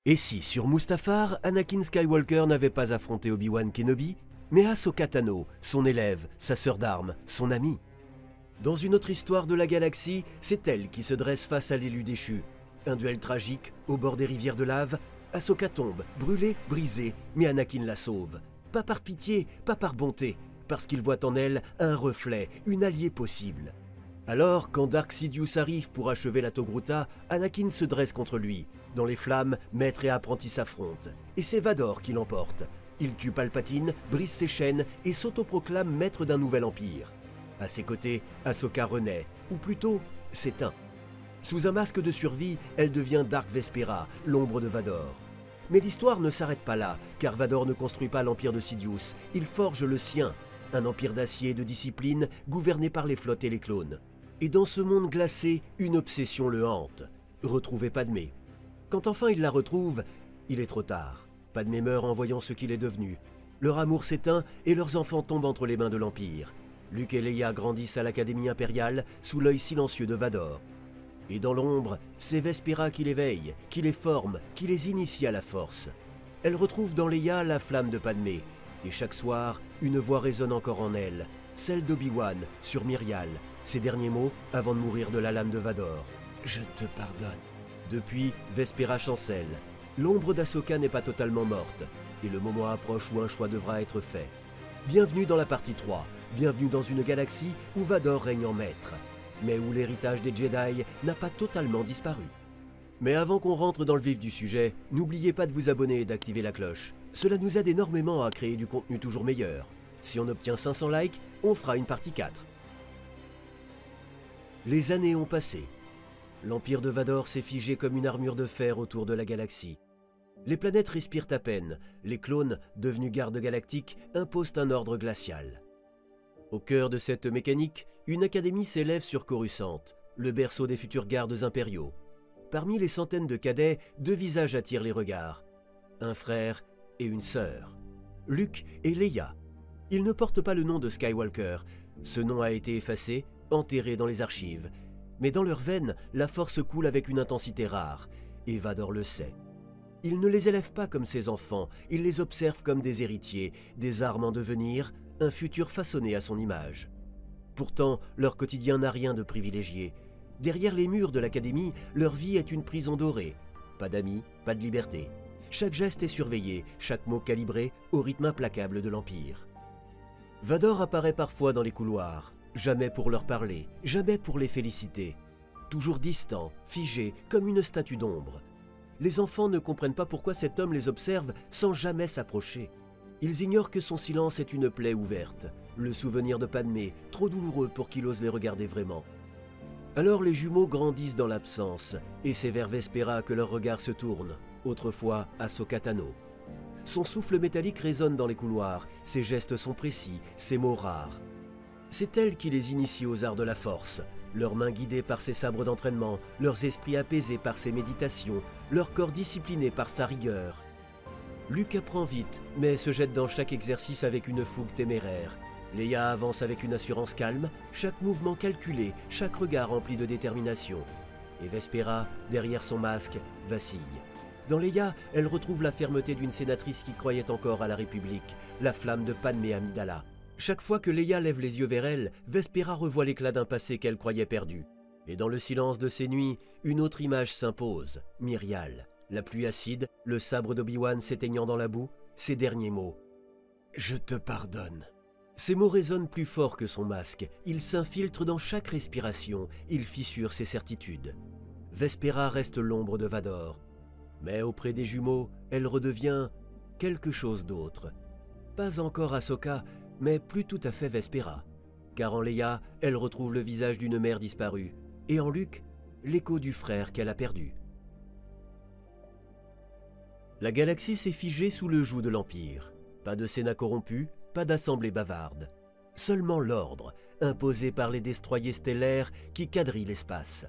Et si, sur Mustafar, Anakin Skywalker n'avait pas affronté Obi-Wan Kenobi, mais Ahsoka Tano, son élève, sa sœur d'armes, son amie? Dans une autre histoire de la galaxie, c'est elle qui se dresse face à l'élu déchu. Un duel tragique, au bord des rivières de lave, Ahsoka tombe, brûlée, brisée, mais Anakin la sauve. Pas par pitié, pas par bonté, parce qu'il voit en elle un reflet, une alliée possible. Alors, quand Dark Sidious arrive pour achever la Togruta, Anakin se dresse contre lui. Dans les flammes, maître et apprenti s'affrontent. Et c'est Vador qui l'emporte. Il tue Palpatine, brise ses chaînes et s'autoproclame maître d'un nouvel empire. À ses côtés, Ahsoka renaît, ou plutôt s'éteint. Sous un masque de survie, elle devient Dark Vespera, l'ombre de Vador. Mais l'histoire ne s'arrête pas là, car Vador ne construit pas l'empire de Sidious, il forge le sien, un empire d'acier et de discipline gouverné par les flottes et les clones. Et dans ce monde glacé, une obsession le hante, retrouver Padmé. Quand enfin il la retrouve, il est trop tard. Padmé meurt en voyant ce qu'il est devenu. Leur amour s'éteint et leurs enfants tombent entre les mains de l'Empire. Luke et Leia grandissent à l'Académie impériale sous l'œil silencieux de Vador. Et dans l'ombre, c'est Vespera qui les veille, qui les forme, qui les initie à la force. Elle retrouve dans Leia la flamme de Padmé, et chaque soir, une voix résonne encore en elle, celle d'Obi-Wan sur Myrial, ses derniers mots avant de mourir de la lame de Vador. « Je te pardonne ». Depuis, Vespera chancelle. L'ombre d'Ahsoka n'est pas totalement morte, et le moment approche où un choix devra être fait. Bienvenue dans la partie 3, bienvenue dans une galaxie où Vador règne en maître, mais où l'héritage des Jedi n'a pas totalement disparu. Mais avant qu'on rentre dans le vif du sujet, n'oubliez pas de vous abonner et d'activer la cloche. Cela nous aide énormément à créer du contenu toujours meilleur. Si on obtient 500 likes, on fera une partie 4. Les années ont passé. L'empire de Vador s'est figé comme une armure de fer autour de la galaxie. Les planètes respirent à peine, les clones, devenus gardes galactiques, imposent un ordre glacial. Au cœur de cette mécanique, une académie s'élève sur Coruscant, le berceau des futurs gardes impériaux. Parmi les centaines de cadets, 2 visages attirent les regards. Un frère et une sœur. Luke et Leia. Ils ne portent pas le nom de Skywalker. Ce nom a été effacé, enterré dans les archives. Mais dans leurs veines, la force coule avec une intensité rare, et Vador le sait. Il ne les élève pas comme ses enfants, il les observe comme des héritiers, des armes en devenir, un futur façonné à son image. Pourtant, leur quotidien n'a rien de privilégié. Derrière les murs de l'académie, leur vie est une prison dorée. Pas d'amis, pas de liberté. Chaque geste est surveillé, chaque mot calibré au rythme implacable de l'Empire. Vador apparaît parfois dans les couloirs, jamais pour leur parler, jamais pour les féliciter. Toujours distant, figé, comme une statue d'ombre. Les enfants ne comprennent pas pourquoi cet homme les observe sans jamais s'approcher. Ils ignorent que son silence est une plaie ouverte, le souvenir de Padmé, trop douloureux pour qu'il ose les regarder vraiment. Alors les jumeaux grandissent dans l'absence, et c'est vers Vespera que leurs regards se tournent, autrefois Ahsoka Tano. Son souffle métallique résonne dans les couloirs, ses gestes sont précis, ses mots rares. C'est elle qui les initie aux arts de la force, leurs mains guidées par ses sabres d'entraînement, leurs esprits apaisés par ses méditations, leur corps discipliné par sa rigueur. Luke apprend vite, mais se jette dans chaque exercice avec une fougue téméraire. Leia avance avec une assurance calme, chaque mouvement calculé, chaque regard rempli de détermination. Et Vespera, derrière son masque, vacille. Dans Leia, elle retrouve la fermeté d'une sénatrice qui croyait encore à la République, la flamme de Padmé Amidala. Chaque fois que Leia lève les yeux vers elle, Vespera revoit l'éclat d'un passé qu'elle croyait perdu. Et dans le silence de ces nuits, une autre image s'impose, Myrial. La pluie acide, le sabre d'Obi-Wan s'éteignant dans la boue, ses derniers mots. « Je te pardonne ». Ces mots résonnent plus fort que son masque, ils s'infiltrent dans chaque respiration, ils fissurent ses certitudes. Vespera reste l'ombre de Vador. Mais auprès des jumeaux, elle redevient quelque chose d'autre. Pas encore Ahsoka, mais plus tout à fait Vespera. Car en Leia, elle retrouve le visage d'une mère disparue, et en Luke, l'écho du frère qu'elle a perdu. La galaxie s'est figée sous le joug de l'Empire. Pas de Sénat corrompu, pas d'assemblée bavarde. Seulement l'ordre, imposé par les destroyers stellaires qui quadrillent l'espace.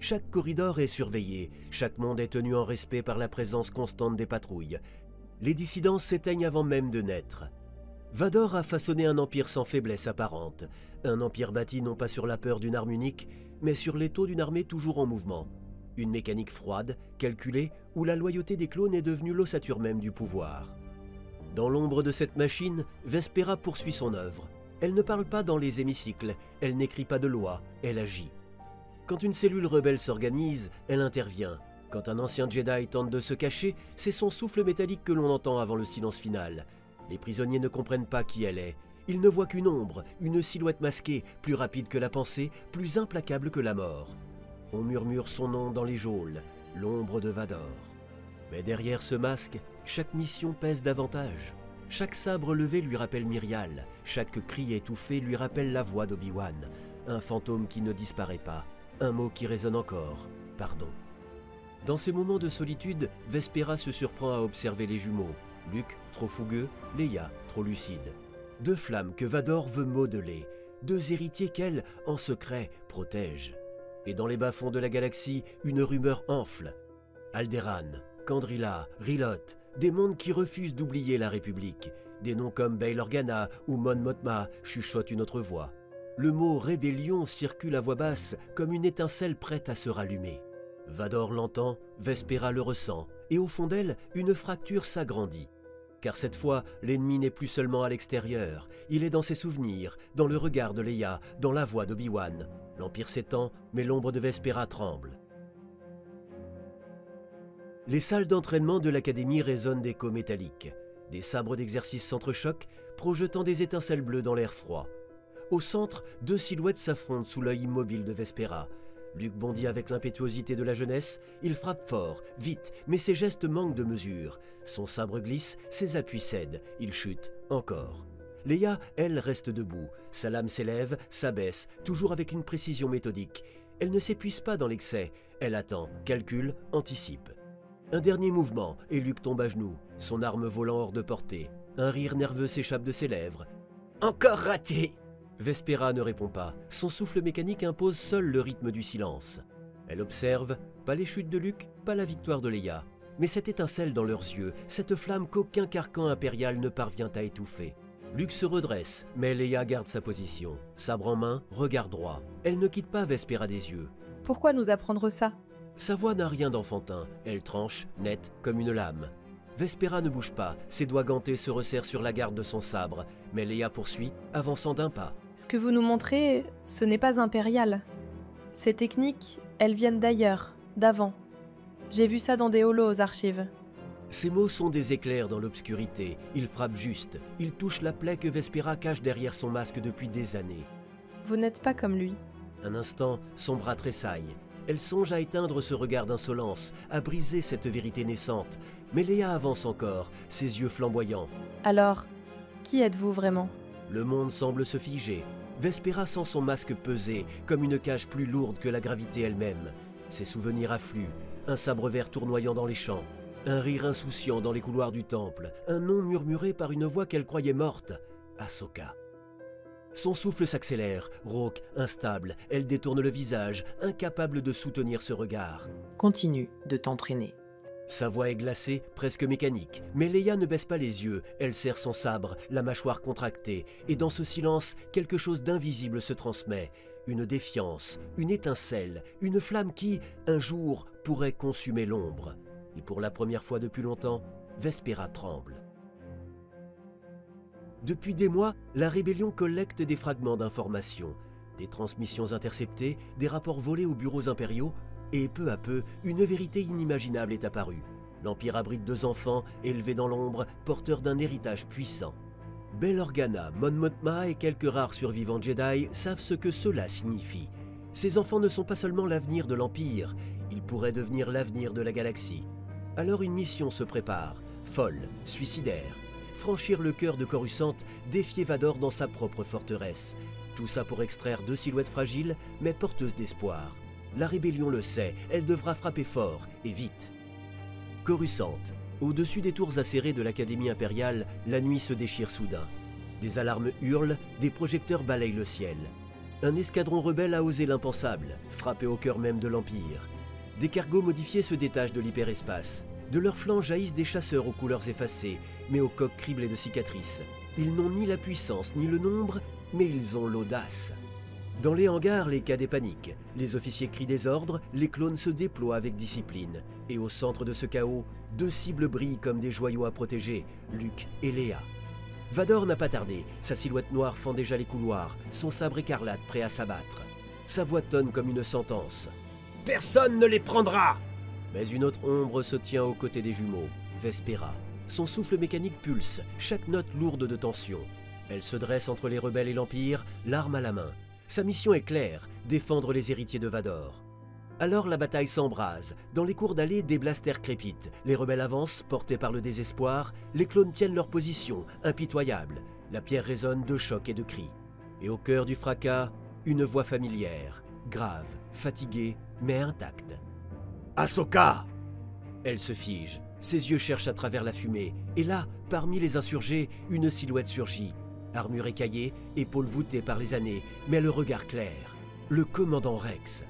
Chaque corridor est surveillé, chaque monde est tenu en respect par la présence constante des patrouilles. Les dissidences s'éteignent avant même de naître. Vador a façonné un empire sans faiblesse apparente, un empire bâti non pas sur la peur d'une arme unique, mais sur l'étau d'une armée toujours en mouvement. Une mécanique froide, calculée, où la loyauté des clones est devenue l'ossature même du pouvoir. Dans l'ombre de cette machine, Vespera poursuit son œuvre. Elle ne parle pas dans les hémicycles, elle n'écrit pas de loi, elle agit. Quand une cellule rebelle s'organise, elle intervient. Quand un ancien Jedi tente de se cacher, c'est son souffle métallique que l'on entend avant le silence final. Les prisonniers ne comprennent pas qui elle est. Ils ne voient qu'une ombre, une silhouette masquée, plus rapide que la pensée, plus implacable que la mort. On murmure son nom dans les geôles, l'ombre de Vador. Mais derrière ce masque, chaque mission pèse davantage. Chaque sabre levé lui rappelle Myrial, chaque cri étouffé lui rappelle la voix d'Obi-Wan. Un fantôme qui ne disparaît pas, un mot qui résonne encore, pardon. Dans ces moments de solitude, Vespera se surprend à observer les jumeaux. Luke, trop fougueux, Leia, trop lucide. Deux flammes que Vador veut modeler, deux héritiers qu'elle, en secret, protège. Et dans les bas-fonds de la galaxie, une rumeur enfle. Alderaan, Kandrila, Rilot, des mondes qui refusent d'oublier la République. Des noms comme Bail Organa ou Mon Mothma chuchotent une autre voix. Le mot « rébellion » circule à voix basse comme une étincelle prête à se rallumer. Vador l'entend, Vespera le ressent, et au fond d'elle, une fracture s'agrandit. Car cette fois, l'ennemi n'est plus seulement à l'extérieur, il est dans ses souvenirs, dans le regard de Leia, dans la voix d'Obi-Wan. L'Empire s'étend, mais l'ombre de Vespera tremble. Les salles d'entraînement de l'Académie résonnent d'échos métalliques. Des sabres d'exercice s'entrechoquent, projetant des étincelles bleues dans l'air froid. Au centre, deux silhouettes s'affrontent sous l'œil immobile de Vespera. Luke bondit avec l'impétuosité de la jeunesse, il frappe fort, vite, mais ses gestes manquent de mesure. Son sabre glisse, ses appuis cèdent, il chute, encore. Leia, elle, reste debout. Sa lame s'élève, s'abaisse, toujours avec une précision méthodique. Elle ne s'épuise pas dans l'excès, elle attend, calcule, anticipe. Un dernier mouvement, et Luke tombe à genoux, son arme volant hors de portée. Un rire nerveux s'échappe de ses lèvres. « Encore raté !» Vespera ne répond pas, son souffle mécanique impose seul le rythme du silence. Elle observe, pas les chutes de Luke, pas la victoire de Leia, mais cette étincelle dans leurs yeux, cette flamme qu'aucun carcan impérial ne parvient à étouffer. Luke se redresse, mais Leia garde sa position, sabre en main, regard droit. Elle ne quitte pas Vespera des yeux. Pourquoi nous apprendre ça ? Sa voix n'a rien d'enfantin, elle tranche, nette, comme une lame. Vespera ne bouge pas, ses doigts gantés se resserrent sur la garde de son sabre, mais Leia poursuit, avançant d'un pas. Ce que vous nous montrez, ce n'est pas impérial. Ces techniques, elles viennent d'ailleurs, d'avant. J'ai vu ça dans des holos aux archives. Ces mots sont des éclairs dans l'obscurité, ils frappent juste, ils touchent la plaie que Vespera cache derrière son masque depuis des années. Vous n'êtes pas comme lui. Un instant, son bras tressaille. Elle songe à éteindre ce regard d'insolence, à briser cette vérité naissante. Mais Leia avance encore, ses yeux flamboyants. Alors, qui êtes-vous vraiment ? Le monde semble se figer. Vespera sent son masque peser, comme une cage plus lourde que la gravité elle-même. Ses souvenirs affluent, un sabre vert tournoyant dans les champs, un rire insouciant dans les couloirs du temple, un nom murmuré par une voix qu'elle croyait morte, Ahsoka. Son souffle s'accélère, rauque, instable, elle détourne le visage, incapable de soutenir ce regard. Continue de t'entraîner. Sa voix est glacée, presque mécanique, mais Leia ne baisse pas les yeux, elle serre son sabre, la mâchoire contractée, et dans ce silence, quelque chose d'invisible se transmet. Une défiance, une étincelle, une flamme qui, un jour, pourrait consumer l'ombre. Et pour la première fois depuis longtemps, Vespera tremble. Depuis des mois, la rébellion collecte des fragments d'informations, des transmissions interceptées, des rapports volés aux bureaux impériaux, et peu à peu, une vérité inimaginable est apparue. L'Empire abrite 2 enfants, élevés dans l'ombre, porteurs d'un héritage puissant. Bail Organa, Mon Mothma et quelques rares survivants Jedi savent ce que cela signifie. Ces enfants ne sont pas seulement l'avenir de l'Empire, ils pourraient devenir l'avenir de la galaxie. Alors une mission se prépare, folle, suicidaire. Franchir le cœur de Coruscant, défier Vador dans sa propre forteresse. Tout ça pour extraire 2 silhouettes fragiles, mais porteuses d'espoir. La rébellion le sait, elle devra frapper fort, et vite. Coruscant. Au-dessus des tours acérées de l'Académie impériale, la nuit se déchire soudain. Des alarmes hurlent, des projecteurs balayent le ciel. Un escadron rebelle a osé l'impensable, frapper au cœur même de l'Empire. Des cargos modifiés se détachent de l'hyperespace. De leurs flancs jaillissent des chasseurs aux couleurs effacées, mais aux coques criblées de cicatrices. Ils n'ont ni la puissance ni le nombre, mais ils ont l'audace. Dans les hangars, les cadets paniquent, les officiers crient des ordres, les clones se déploient avec discipline. Et au centre de ce chaos, deux cibles brillent comme des joyaux à protéger, Luke et Leia. Vador n'a pas tardé, sa silhouette noire fend déjà les couloirs, son sabre écarlate prêt à s'abattre. Sa voix tonne comme une sentence. « Personne ne les prendra !» Mais une autre ombre se tient aux côtés des jumeaux, Vespera. Son souffle mécanique pulse, chaque note lourde de tension. Elle se dresse entre les rebelles et l'Empire, l'arme à la main. Sa mission est claire, défendre les héritiers de Vador. Alors la bataille s'embrase. Dans les cours d'allée, des blasters crépitent. Les rebelles avancent, portés par le désespoir. Les clones tiennent leur position, impitoyables. La pierre résonne de chocs et de cris. Et au cœur du fracas, une voix familière, grave, fatiguée, mais intacte. « Ahsoka !» Elle se fige. Ses yeux cherchent à travers la fumée. Et là, parmi les insurgés, une silhouette surgit. Armure écaillée, épaules voûtées par les années, mais le regard clair. Le commandant Rex.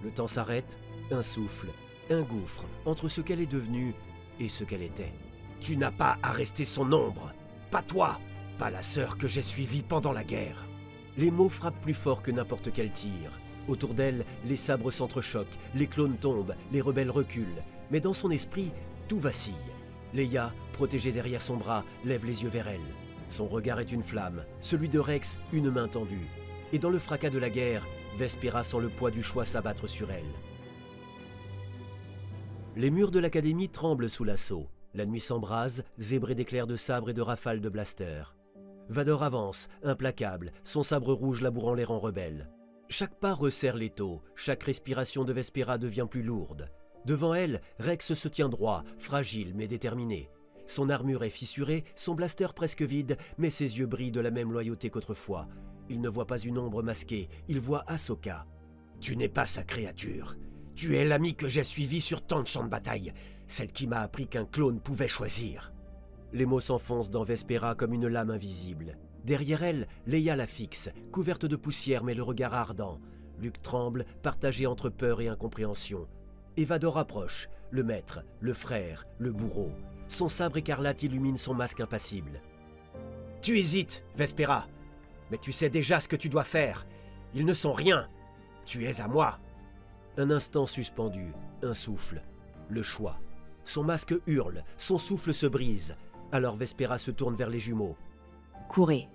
Le temps s'arrête, un souffle, un gouffre entre ce qu'elle est devenue et ce qu'elle était. Tu n'as pas arrêté son ombre. Pas toi, pas la sœur que j'ai suivie pendant la guerre. Les mots frappent plus fort que n'importe quel tir. Autour d'elle, les sabres s'entrechoquent, les clones tombent, les rebelles reculent. Mais dans son esprit, tout vacille. Leia, protégée derrière son bras, lève les yeux vers elle. Son regard est une flamme, celui de Rex, une main tendue. Et dans le fracas de la guerre, Vespera sent le poids du choix s'abattre sur elle. Les murs de l'académie tremblent sous l'assaut. La nuit s'embrase, zébrée d'éclairs de sabre et de rafales de blaster. Vador avance, implacable, son sabre rouge labourant les rangs rebelles. Chaque pas resserre l'étau, chaque respiration de Vespera devient plus lourde. Devant elle, Rex se tient droit, fragile mais déterminé. Son armure est fissurée, son blaster presque vide, mais ses yeux brillent de la même loyauté qu'autrefois. Il ne voit pas une ombre masquée, il voit Ahsoka. « Tu n'es pas sa créature. Tu es l'amie que j'ai suivie sur tant de champs de bataille, celle qui m'a appris qu'un clone pouvait choisir. » Les mots s'enfoncent dans Vespera comme une lame invisible. Derrière elle, Leia la fixe, couverte de poussière mais le regard ardent. Luke tremble, partagé entre peur et incompréhension. Et Vador approche, le maître, le frère, le bourreau. Son sabre écarlate illumine son masque impassible. « Tu hésites, Vespera, mais tu sais déjà ce que tu dois faire. Ils ne sont rien. Tu es à moi. » Un instant suspendu, un souffle, le choix. Son masque hurle, son souffle se brise. Alors Vespera se tourne vers les jumeaux. « Courez !»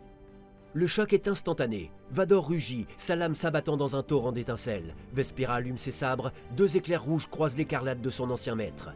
Le choc est instantané. Vador rugit, sa lame s'abattant dans un torrent d'étincelles. Vespera allume ses sabres, deux éclairs rouges croisent l'écarlate de son ancien maître.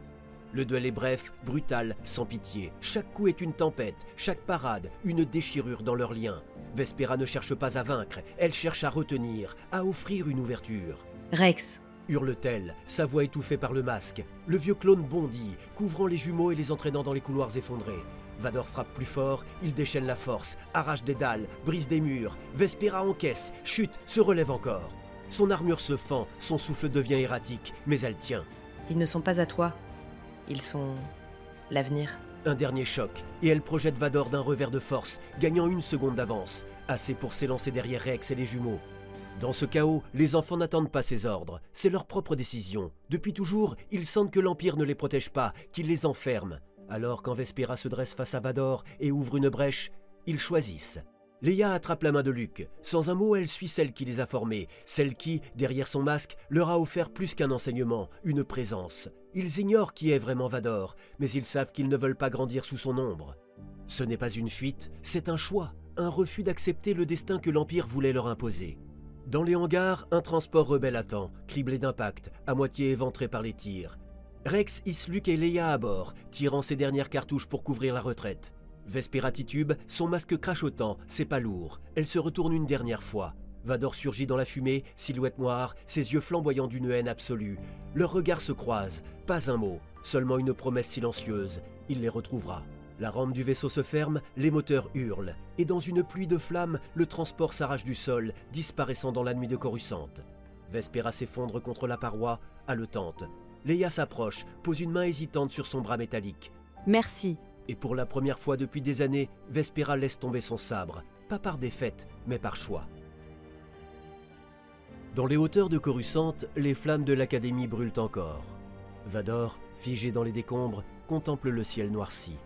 Le duel est bref, brutal, sans pitié. Chaque coup est une tempête, chaque parade, une déchirure dans leurs liens. Vespera ne cherche pas à vaincre, elle cherche à retenir, à offrir une ouverture. « Rex !» hurle-t-elle, sa voix étouffée par le masque. Le vieux clone bondit, couvrant les jumeaux et les entraînant dans les couloirs effondrés. Vador frappe plus fort, il déchaîne la force, arrache des dalles, brise des murs. Vespera encaisse, chute, se relève encore. Son armure se fend, son souffle devient erratique, mais elle tient. Ils ne sont pas à toi. Ils sont l'avenir. Un dernier choc, et elle projette Vador d'un revers de force, gagnant 1 seconde d'avance, assez pour s'élancer derrière Rex et les jumeaux. Dans ce chaos, les enfants n'attendent pas ses ordres, c'est leur propre décision. Depuis toujours, ils sentent que l'Empire ne les protège pas, qu'il les enferme. Alors quand Vespera se dresse face à Vador et ouvre une brèche, ils choisissent. Leia attrape la main de Luke. Sans un mot, elle suit celle qui les a formés, celle qui, derrière son masque, leur a offert plus qu'un enseignement, une présence. Ils ignorent qui est vraiment Vador, mais ils savent qu'ils ne veulent pas grandir sous son ombre. Ce n'est pas une fuite, c'est un choix, un refus d'accepter le destin que l'Empire voulait leur imposer. Dans les hangars, un transport rebelle attend, criblé d'impact, à moitié éventré par les tirs. Rex hisse Luke et Leia à bord, tirant ses dernières cartouches pour couvrir la retraite. Vespera titube, son masque crachotant, c'est pas lourd. Elle se retourne une dernière fois. Vador surgit dans la fumée, silhouette noire, ses yeux flamboyants d'une haine absolue. Leurs regards se croisent, pas un mot, seulement une promesse silencieuse. Il les retrouvera. La rampe du vaisseau se ferme, les moteurs hurlent. Et dans une pluie de flammes, le transport s'arrache du sol, disparaissant dans la nuit de Coruscant. Vespera s'effondre contre la paroi, haletante. Leia s'approche, pose une main hésitante sur son bras métallique. « Merci !» Et pour la première fois depuis des années, Vespera laisse tomber son sabre, pas par défaite, mais par choix. Dans les hauteurs de Coruscant, les flammes de l'Académie brûlent encore. Vador, figé dans les décombres, contemple le ciel noirci.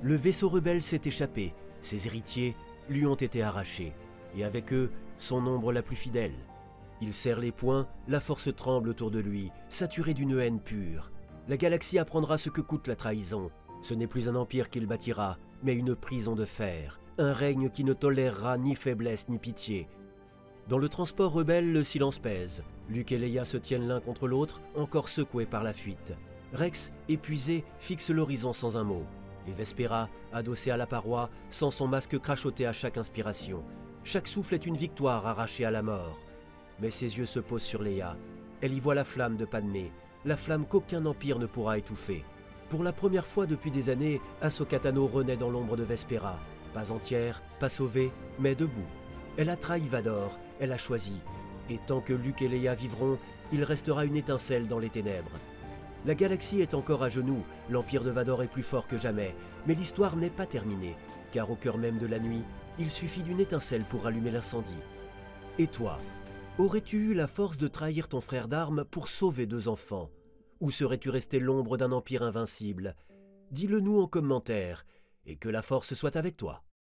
Le vaisseau rebelle s'est échappé, ses héritiers lui ont été arrachés, et avec eux, son ombre la plus fidèle. Il serre les poings, la force tremble autour de lui, saturée d'une haine pure. La galaxie apprendra ce que coûte la trahison. Ce n'est plus un empire qu'il bâtira, mais une prison de fer, un règne qui ne tolérera ni faiblesse ni pitié. Dans le transport rebelle, le silence pèse. Luke et Leia se tiennent l'un contre l'autre, encore secoués par la fuite. Rex, épuisé, fixe l'horizon sans un mot. Et Vespera, adossée à la paroi, sent son masque crachoter à chaque inspiration. Chaque souffle est une victoire arrachée à la mort. Mais ses yeux se posent sur Leia. Elle y voit la flamme de Padmé, la flamme qu'aucun empire ne pourra étouffer. Pour la première fois depuis des années, Ahsoka Tano renaît dans l'ombre de Vespera. Pas entière, pas sauvée, mais debout. Elle a trahi Vador, elle a choisi. Et tant que Luke et Leia vivront, il restera une étincelle dans les ténèbres. La galaxie est encore à genoux, l'Empire de Vador est plus fort que jamais, mais l'histoire n'est pas terminée, car au cœur même de la nuit, il suffit d'une étincelle pour rallumer l'incendie. Et toi, aurais-tu eu la force de trahir ton frère d'armes pour sauver 2 enfants? Ou serais-tu resté l'ombre d'un empire invincible? Dis-le nous en commentaire, et que la force soit avec toi.